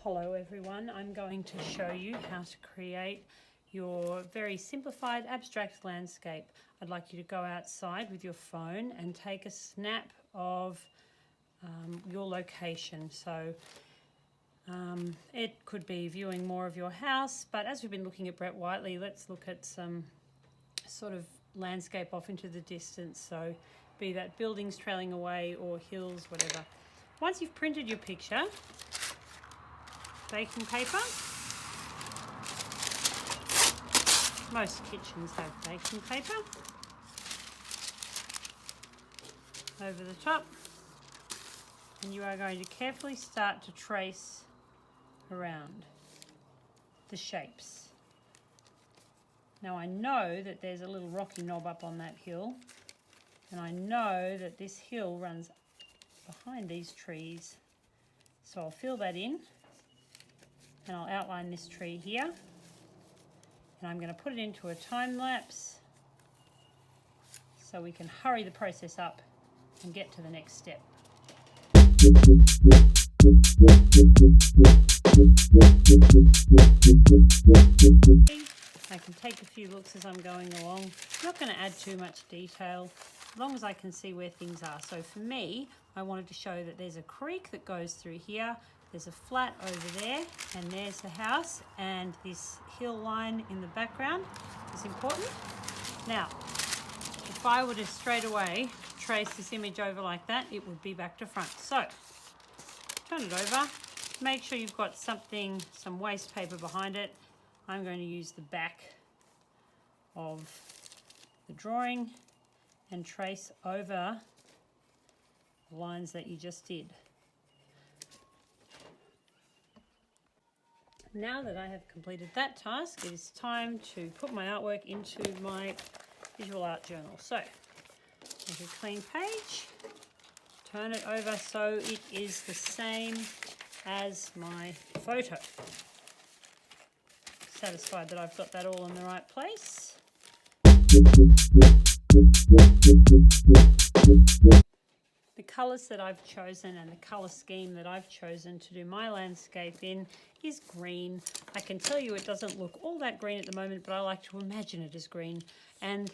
Hello everyone, I'm going to show you how to create your very simplified abstract landscape. I'd like you to go outside with your phone and take a snap of your location. So it could be viewing more of your house, but as we've been looking at Brett Whiteley, let's look at some sort of landscape off into the distance. So be that buildings trailing away or hills, whatever. Once you've printed your picture, baking paper. Most kitchens have baking paper over the top, and you are going to carefully start to trace around the shapes. Now I know that there's a little rocky knob up on that hill, and I know that this hill runs behind these trees, so I'll fill that in. And I'll outline this tree here, and I'm going to put it into a time lapse so we can hurry the process up and get to the next step. I can take a few looks as I'm going along. I'm not going to add too much detail as long as I can see where things are. So for me, I wanted to show that there's a creek that goes through here. There's a flat over there, and there's the house, and this hill line in the background is important. Now, if I were to straight away trace this image over like that, it would be back to front. So, turn it over. Make sure you've got some waste paper behind it. I'm going to use the back of the drawing and trace over the lines that you just did. Now that I have completed that task, it is time to put my artwork into my visual art journal. So, take a clean page, turn it over so it is the same as my photo. Satisfied that I've got that all in the right place. The colours that I've chosen and the colour scheme that I've chosen to do my landscape in is green. I can tell you it doesn't look all that green at the moment, but I like to imagine it as green. And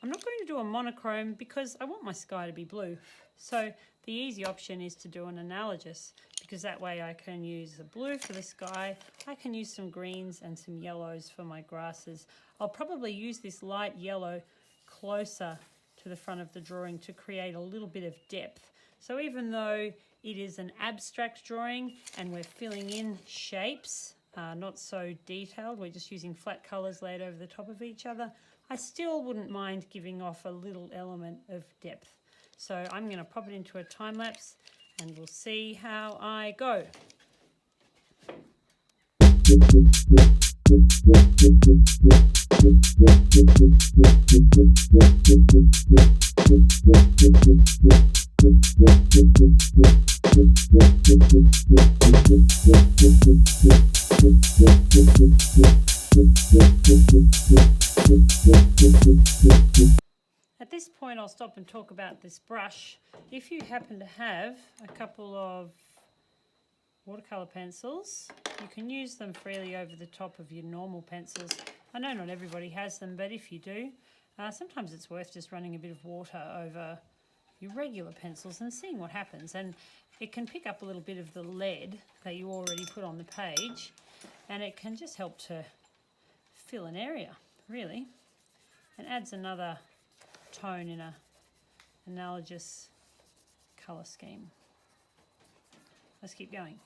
I'm not going to do a monochrome because I want my sky to be blue. So the easy option is to do an analogous, because that way I can use the blue for the sky, I can use some greens and some yellows for my grasses. I'll probably use this light yellow closer to the front of the drawing to create a little bit of depth. So even though it is an abstract drawing and we're filling in shapes, not so detailed, we're just using flat colours laid over the top of each other, I still wouldn't mind giving off a little element of depth. So I'm going to pop it into a time lapse and we'll see how I go. At this point, I'll stop and talk about this brush. If you happen to have a couple of watercolour pencils, you can use them freely over the top of your normal pencils. I know not everybody has them, but if you do, sometimes it's worth just running a bit of water over your regular pencils and seeing what happens. And it can pick up a little bit of the lead that you already put on the page, and it can just help to fill an area, really, and adds another tone in a analogous colour scheme. Let's keep going.